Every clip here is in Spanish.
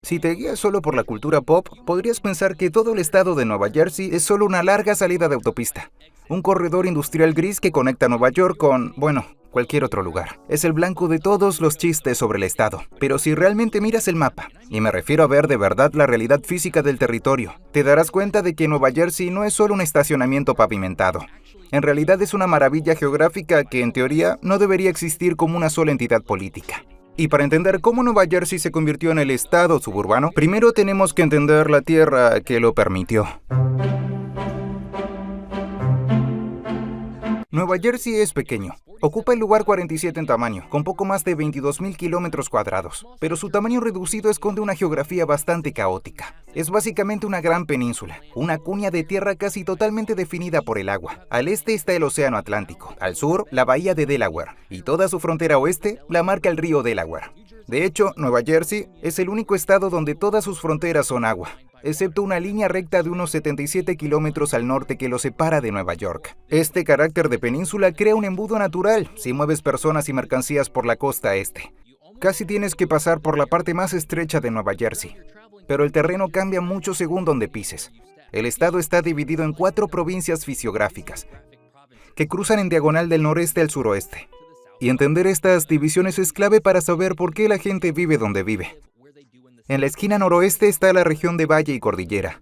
Si te guías solo por la cultura pop, podrías pensar que todo el estado de Nueva Jersey es solo una larga salida de autopista. Un corredor industrial gris que conecta Nueva York con, bueno, cualquier otro lugar. Es el blanco de todos los chistes sobre el estado. Pero si realmente miras el mapa, y me refiero a ver de verdad la realidad física del territorio, te darás cuenta de que Nueva Jersey no es solo un estacionamiento pavimentado. En realidad es una maravilla geográfica que, en teoría, no debería existir como una sola entidad política. Y para entender cómo Nueva Jersey se convirtió en el estado suburbano, primero tenemos que entender la tierra que lo permitió. Nueva Jersey es pequeño. Ocupa el lugar 47 en tamaño, con poco más de 22.000 kilómetros cuadrados. Pero su tamaño reducido esconde una geografía bastante caótica. Es básicamente una gran península, una cuña de tierra casi totalmente definida por el agua. Al este está el Océano Atlántico, al sur, la bahía de Delaware, y toda su frontera oeste la marca el río Delaware. De hecho, Nueva Jersey es el único estado donde todas sus fronteras son agua, excepto una línea recta de unos 77 kilómetros al norte que lo separa de Nueva York. Este carácter de península crea un embudo natural si mueves personas y mercancías por la costa este. Casi tienes que pasar por la parte más estrecha de Nueva Jersey, pero el terreno cambia mucho según donde pises. El estado está dividido en 4 provincias fisiográficas, que cruzan en diagonal del noreste al suroeste. Y entender estas divisiones es clave para saber por qué la gente vive donde vive. En la esquina noroeste está la región de Valle y Cordillera.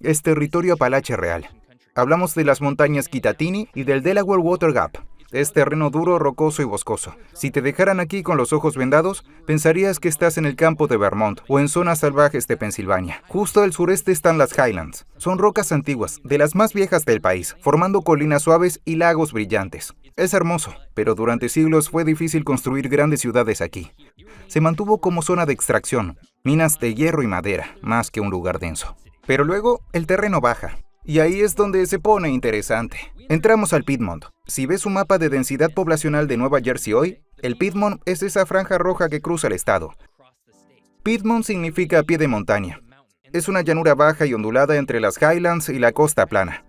Es territorio Apalache real. Hablamos de las montañas Kittatinny y del Delaware Water Gap. Es terreno duro, rocoso y boscoso. Si te dejaran aquí con los ojos vendados, pensarías que estás en el campo de Vermont o en zonas salvajes de Pensilvania. Justo al sureste están las Highlands. Son rocas antiguas, de las más viejas del país, formando colinas suaves y lagos brillantes. Es hermoso, pero durante siglos fue difícil construir grandes ciudades aquí. Se mantuvo como zona de extracción, minas de hierro y madera, más que un lugar denso. Pero luego, el terreno baja. Y ahí es donde se pone interesante. Entramos al Piedmont. Si ves un mapa de densidad poblacional de Nueva Jersey hoy, el Piedmont es esa franja roja que cruza el estado. Piedmont significa pie de montaña. Es una llanura baja y ondulada entre las Highlands y la costa plana.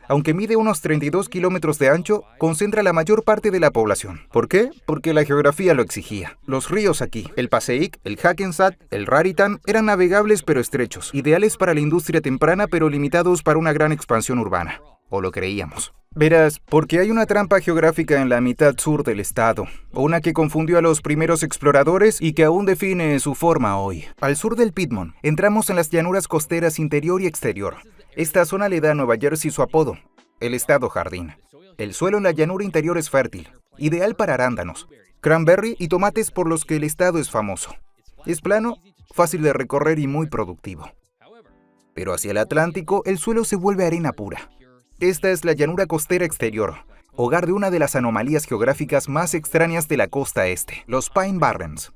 Aunque mide unos 32 kilómetros de ancho, concentra la mayor parte de la población. ¿Por qué? Porque la geografía lo exigía. Los ríos aquí, el Passaic, el Hackensack, el Raritan, eran navegables pero estrechos, ideales para la industria temprana pero limitados para una gran expansión urbana. O lo creíamos. Verás, porque hay una trampa geográfica en la mitad sur del estado, una que confundió a los primeros exploradores y que aún define su forma hoy. Al sur del Piedmont, entramos en las llanuras costeras interior y exterior. Esta zona le da a Nueva Jersey su apodo, el estado jardín. El suelo en la llanura interior es fértil, ideal para arándanos, cranberry y tomates por los que el estado es famoso. Es plano, fácil de recorrer y muy productivo. Pero hacia el Atlántico, el suelo se vuelve arena pura. Esta es la llanura costera exterior, hogar de una de las anomalías geográficas más extrañas de la costa este, los Pine Barrens.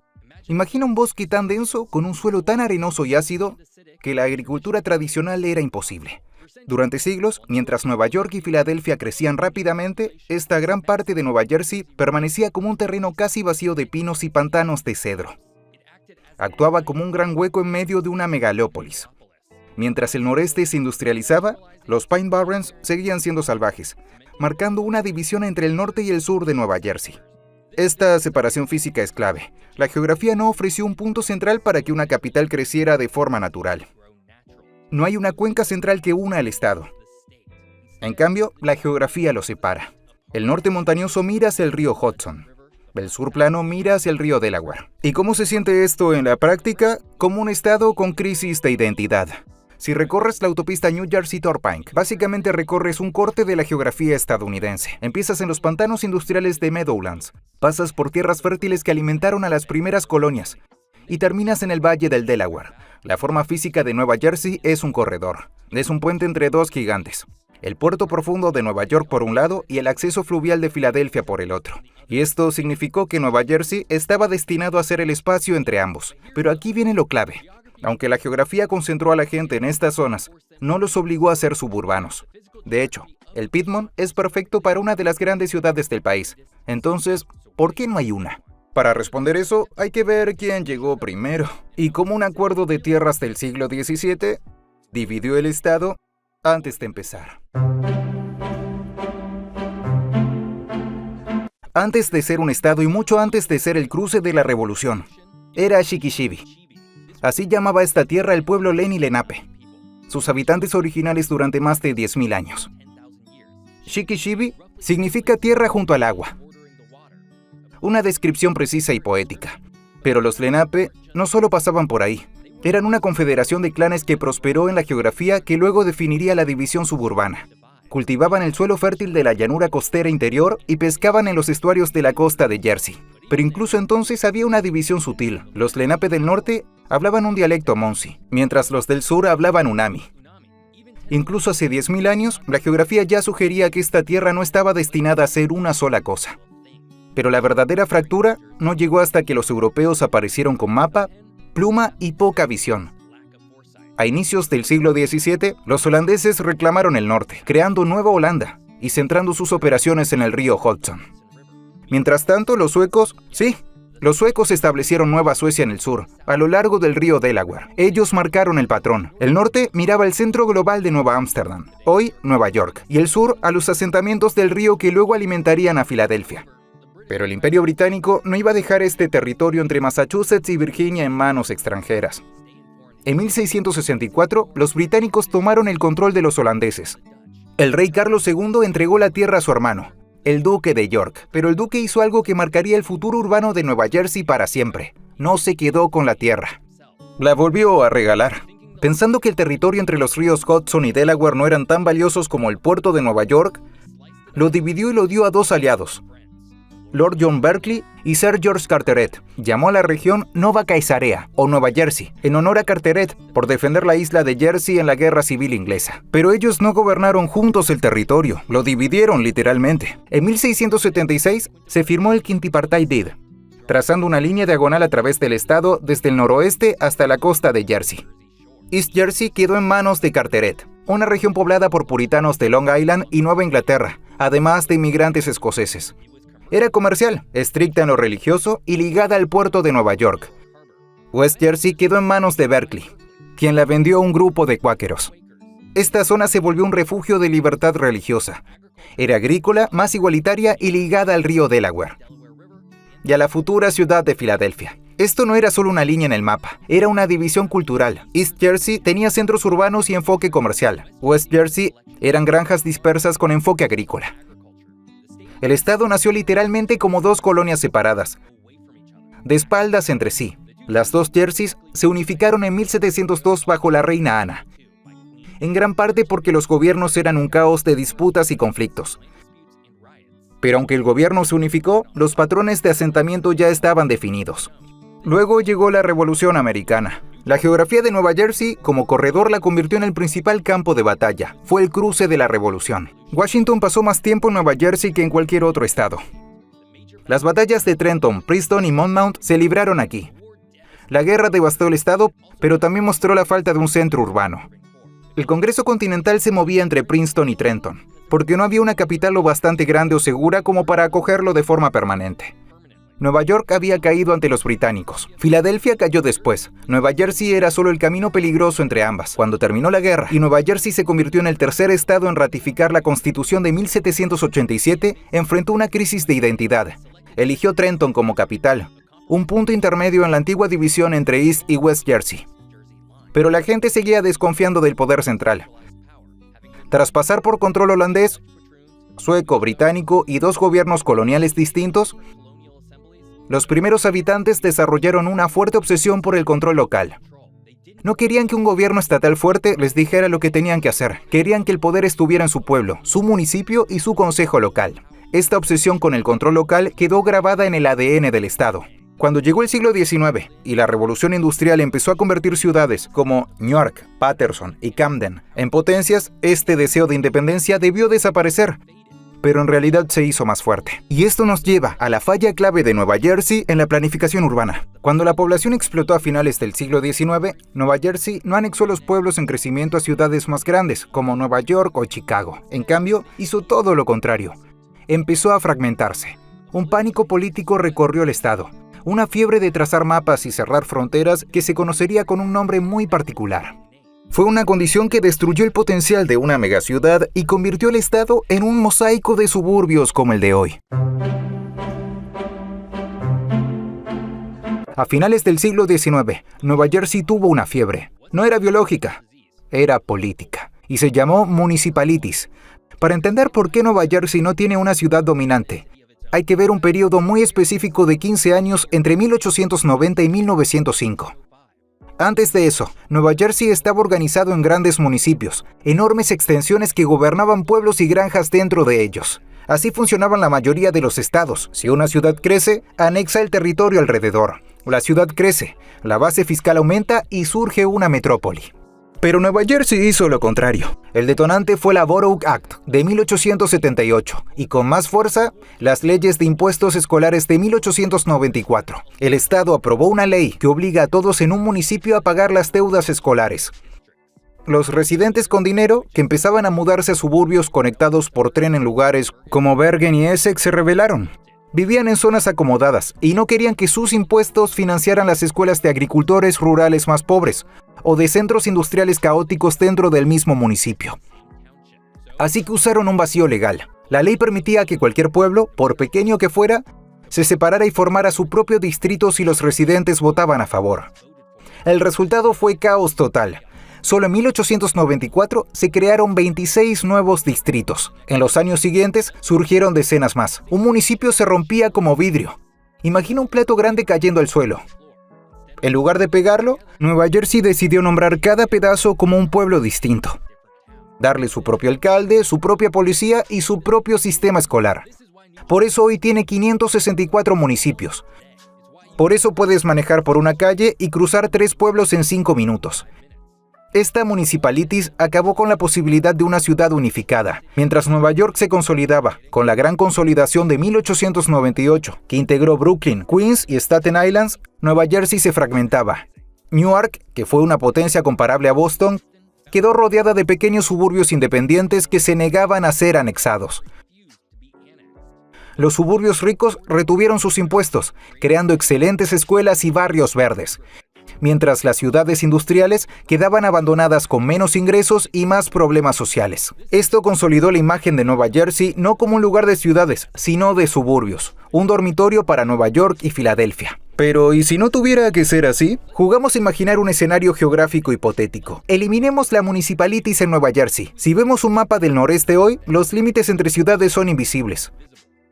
Imagina un bosque tan denso, con un suelo tan arenoso y ácido, que la agricultura tradicional era imposible. Durante siglos, mientras Nueva York y Filadelfia crecían rápidamente, esta gran parte de Nueva Jersey permanecía como un terreno casi vacío de pinos y pantanos de cedro. Actuaba como un gran hueco en medio de una megalópolis. Mientras el noreste se industrializaba, los Pine Barrens seguían siendo salvajes, marcando una división entre el norte y el sur de Nueva Jersey. Esta separación física es clave. La geografía no ofreció un punto central para que una capital creciera de forma natural. No hay una cuenca central que una al estado. En cambio, la geografía lo separa. El norte montañoso mira hacia el río Hudson. El sur plano mira hacia el río Delaware. ¿Y cómo se siente esto en la práctica? Como un estado con crisis de identidad. Si recorres la autopista New Jersey Turnpike, básicamente recorres un corte de la geografía estadounidense. Empiezas en los pantanos industriales de Meadowlands, pasas por tierras fértiles que alimentaron a las primeras colonias y terminas en el Valle del Delaware. La forma física de Nueva Jersey es un corredor. Es un puente entre dos gigantes. El puerto profundo de Nueva York por un lado y el acceso fluvial de Filadelfia por el otro. Y esto significó que Nueva Jersey estaba destinado a ser el espacio entre ambos. Pero aquí viene lo clave. Aunque la geografía concentró a la gente en estas zonas, no los obligó a ser suburbanos. De hecho, el Piedmont es perfecto para una de las grandes ciudades del país. Entonces, ¿por qué no hay una? Para responder eso, hay que ver quién llegó primero y cómo un acuerdo de tierras del siglo XVII dividió el estado antes de empezar. Antes de ser un estado y mucho antes de ser el cruce de la revolución, era Shickishibby. Así llamaba esta tierra el pueblo Lenni Lenape, sus habitantes originales durante más de 10.000 años. Shikishibi significa tierra junto al agua. Una descripción precisa y poética. Pero los Lenape no solo pasaban por ahí. Eran una confederación de clanes que prosperó en la geografía que luego definiría la división suburbana. Cultivaban el suelo fértil de la llanura costera interior y pescaban en los estuarios de la costa de Jersey. Pero incluso entonces había una división sutil. Los Lenape del norte hablaban un dialecto Munsee, mientras los del sur hablaban Unami. Incluso hace 10.000 años, la geografía ya sugería que esta tierra no estaba destinada a ser una sola cosa. Pero la verdadera fractura no llegó hasta que los europeos aparecieron con mapa, pluma y poca visión. A inicios del siglo XVII, los holandeses reclamaron el norte, creando Nueva Holanda y centrando sus operaciones en el río Hudson. Mientras tanto, los suecos establecieron Nueva Suecia en el sur, a lo largo del río Delaware. Ellos marcaron el patrón. El norte miraba al centro global de Nueva Ámsterdam, hoy Nueva York, y el sur a los asentamientos del río que luego alimentarían a Filadelfia. Pero el Imperio Británico no iba a dejar este territorio entre Massachusetts y Virginia en manos extranjeras. En 1664, los británicos tomaron el control de los holandeses. El rey Carlos II entregó la tierra a su hermano, el duque de York, pero el duque hizo algo que marcaría el futuro urbano de Nueva Jersey para siempre. No se quedó con la tierra. La volvió a regalar. Pensando que el territorio entre los ríos Hudson y Delaware no eran tan valiosos como el puerto de Nueva York, lo dividió y lo dio a dos aliados, Lord John Berkeley y Sir George Carteret. Llamó a la región Nova Caesarea, o Nueva Jersey, en honor a Carteret por defender la isla de Jersey en la Guerra Civil Inglesa. Pero ellos no gobernaron juntos el territorio, lo dividieron literalmente. En 1676 se firmó el Quintipartite Deed, trazando una línea diagonal a través del estado desde el noroeste hasta la costa de Jersey. East Jersey quedó en manos de Carteret, una región poblada por puritanos de Long Island y Nueva Inglaterra, además de inmigrantes escoceses. Era comercial, estricta en lo religioso y ligada al puerto de Nueva York. West Jersey quedó en manos de Berkeley, quien la vendió a un grupo de cuáqueros. Esta zona se volvió un refugio de libertad religiosa. Era agrícola, más igualitaria y ligada al río Delaware y a la futura ciudad de Filadelfia. Esto no era solo una línea en el mapa, era una división cultural. East Jersey tenía centros urbanos y enfoque comercial. West Jersey eran granjas dispersas con enfoque agrícola. El estado nació literalmente como dos colonias separadas, de espaldas entre sí. Las dos Jerseys se unificaron en 1702 bajo la reina Ana, en gran parte porque los gobiernos eran un caos de disputas y conflictos. Pero aunque el gobierno se unificó, los patrones de asentamiento ya estaban definidos. Luego llegó la Revolución Americana. La geografía de Nueva Jersey como corredor la convirtió en el principal campo de batalla. Fue el cruce de la Revolución. Washington pasó más tiempo en Nueva Jersey que en cualquier otro estado. Las batallas de Trenton, Princeton y Monmouth se libraron aquí. La guerra devastó el estado, pero también mostró la falta de un centro urbano. El Congreso Continental se movía entre Princeton y Trenton, porque no había una capital lo bastante grande o segura como para acogerlo de forma permanente. Nueva York había caído ante los británicos. Filadelfia cayó después. Nueva Jersey era solo el camino peligroso entre ambas. Cuando terminó la guerra y Nueva Jersey se convirtió en el tercer estado en ratificar la Constitución de 1787, enfrentó una crisis de identidad. Eligió Trenton como capital, un punto intermedio en la antigua división entre East y West Jersey. Pero la gente seguía desconfiando del poder central. Tras pasar por control holandés, sueco, británico y dos gobiernos coloniales distintos, los primeros habitantes desarrollaron una fuerte obsesión por el control local. No querían que un gobierno estatal fuerte les dijera lo que tenían que hacer. Querían que el poder estuviera en su pueblo, su municipio y su consejo local. Esta obsesión con el control local quedó grabada en el ADN del estado. Cuando llegó el siglo XIX y la revolución industrial empezó a convertir ciudades como Newark, Paterson y Camden en potencias, este deseo de independencia debió desaparecer, pero en realidad se hizo más fuerte. Y esto nos lleva a la falla clave de Nueva Jersey en la planificación urbana. Cuando la población explotó a finales del siglo XIX, Nueva Jersey no anexó los pueblos en crecimiento a ciudades más grandes, como Nueva York o Chicago. En cambio, hizo todo lo contrario. Empezó a fragmentarse. Un pánico político recorrió el estado. Una fiebre de trazar mapas y cerrar fronteras que se conocería con un nombre muy particular. Fue una condición que destruyó el potencial de una megaciudad y convirtió el estado en un mosaico de suburbios como el de hoy. A finales del siglo XIX, Nueva Jersey tuvo una fiebre. No era biológica, era política, y se llamó municipalities. Para entender por qué Nueva Jersey no tiene una ciudad dominante, hay que ver un periodo muy específico de 15 años entre 1890 y 1905. Antes de eso, Nueva Jersey estaba organizado en grandes municipios, enormes extensiones que gobernaban pueblos y granjas dentro de ellos. Así funcionaban la mayoría de los estados. Si una ciudad crece, anexa el territorio alrededor. La ciudad crece, la base fiscal aumenta y surge una metrópoli. Pero Nueva Jersey hizo lo contrario. El detonante fue la Borough Act de 1878 y con más fuerza, las leyes de impuestos escolares de 1894. El Estado aprobó una ley que obliga a todos en un municipio a pagar las deudas escolares. Los residentes con dinero, que empezaban a mudarse a suburbios conectados por tren en lugares como Bergen y Essex, se rebelaron. Vivían en zonas acomodadas y no querían que sus impuestos financiaran las escuelas de agricultores rurales más pobres o de centros industriales caóticos dentro del mismo municipio. Así que usaron un vacío legal. La ley permitía que cualquier pueblo, por pequeño que fuera, se separara y formara su propio distrito si los residentes votaban a favor. El resultado fue caos total. Solo en 1894 se crearon 26 nuevos distritos. En los años siguientes surgieron decenas más. Un municipio se rompía como vidrio. Imagina un plato grande cayendo al suelo. En lugar de pegarlo, Nueva Jersey decidió nombrar cada pedazo como un pueblo distinto. Darle su propio alcalde, su propia policía y su propio sistema escolar. Por eso hoy tiene 564 municipios. Por eso puedes manejar por una calle y cruzar 3 pueblos en 5 minutos. Esta municipalities acabó con la posibilidad de una ciudad unificada, mientras Nueva York se consolidaba con la gran consolidación de 1898, que integró Brooklyn, Queens y Staten Island. Nueva Jersey se fragmentaba. Newark, que fue una potencia comparable a Boston, quedó rodeada de pequeños suburbios independientes que se negaban a ser anexados. Los suburbios ricos retuvieron sus impuestos, creando excelentes escuelas y barrios verdes, mientras las ciudades industriales quedaban abandonadas con menos ingresos y más problemas sociales. Esto consolidó la imagen de Nueva Jersey no como un lugar de ciudades, sino de suburbios, un dormitorio para Nueva York y Filadelfia. Pero, ¿y si no tuviera que ser así? Jugamos a imaginar un escenario geográfico hipotético. Eliminemos la municipalities en Nueva Jersey. Si vemos un mapa del noreste hoy, los límites entre ciudades son invisibles.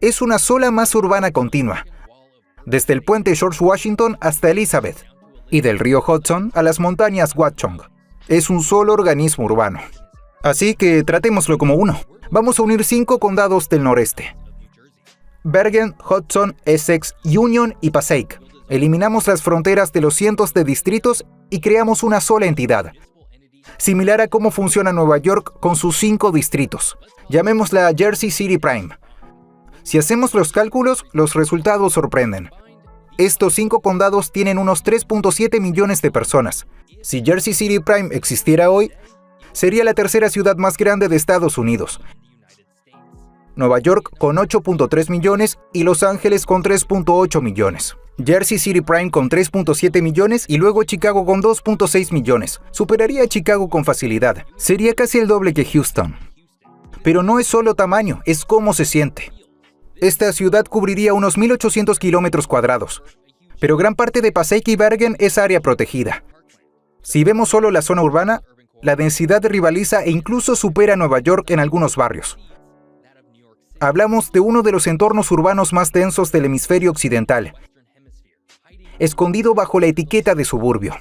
Es una sola masa urbana continua, desde el puente George Washington hasta Elizabeth, y del río Hudson a las montañas Watchung. Es un solo organismo urbano. Así que tratémoslo como uno. Vamos a unir 5 condados del noreste: Bergen, Hudson, Essex, Union y Passaic. Eliminamos las fronteras de los cientos de distritos y creamos una sola entidad, similar a cómo funciona Nueva York con sus 5 distritos. Llamémosla Jersey City Prime. Si hacemos los cálculos, los resultados sorprenden. Estos 5 condados tienen unos 3.7 millones de personas. Si Jersey City Prime existiera hoy, sería la tercera ciudad más grande de Estados Unidos. Nueva York con 8.3 millones y Los Ángeles con 3.8 millones. Jersey City Prime con 3.7 millones y luego Chicago con 2.6 millones. Superaría a Chicago con facilidad. Sería casi el doble que Houston. Pero no es solo tamaño, es cómo se siente. Esta ciudad cubriría unos 1.800 kilómetros cuadrados, pero gran parte de Passaic y Bergen es área protegida. Si vemos solo la zona urbana, la densidad rivaliza e incluso supera a Nueva York en algunos barrios. Hablamos de uno de los entornos urbanos más densos del hemisferio occidental, escondido bajo la etiqueta de suburbio.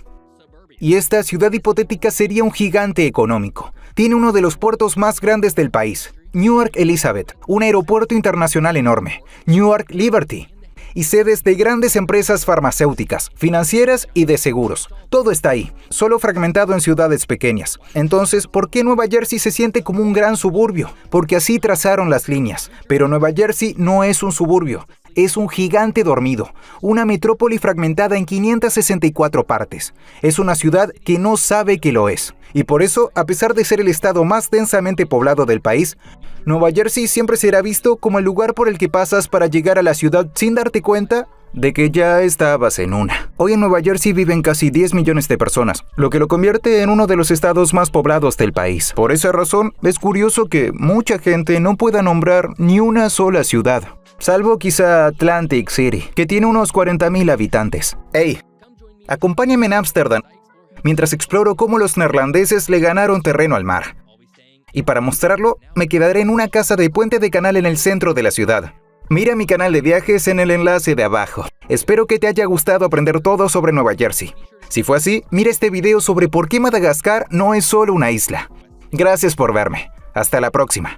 Y esta ciudad hipotética sería un gigante económico. Tiene uno de los puertos más grandes del país, Newark Elizabeth, un aeropuerto internacional enorme, Newark Liberty, y sedes de grandes empresas farmacéuticas, financieras y de seguros. Todo está ahí, solo fragmentado en ciudades pequeñas. Entonces, ¿por qué Nueva Jersey se siente como un gran suburbio? Porque así trazaron las líneas. Pero Nueva Jersey no es un suburbio, es un gigante dormido, una metrópoli fragmentada en 564 partes. Es una ciudad que no sabe que lo es. Y por eso, a pesar de ser el estado más densamente poblado del país, Nueva Jersey siempre será visto como el lugar por el que pasas para llegar a la ciudad sin darte cuenta de que ya estabas en una. Hoy en Nueva Jersey viven casi 10 millones de personas, lo que lo convierte en uno de los estados más poblados del país. Por esa razón, es curioso que mucha gente no pueda nombrar ni una sola ciudad, salvo quizá Atlantic City, que tiene unos 40,000 habitantes. Hey, acompáñame en Ámsterdam mientras exploro cómo los neerlandeses le ganaron terreno al mar. Y para mostrarlo, me quedaré en una casa de puente de canal en el centro de la ciudad. Mira mi canal de viajes en el enlace de abajo. Espero que te haya gustado aprender todo sobre Nueva Jersey. Si fue así, mira este video sobre por qué Madagascar no es solo una isla. Gracias por verme. Hasta la próxima.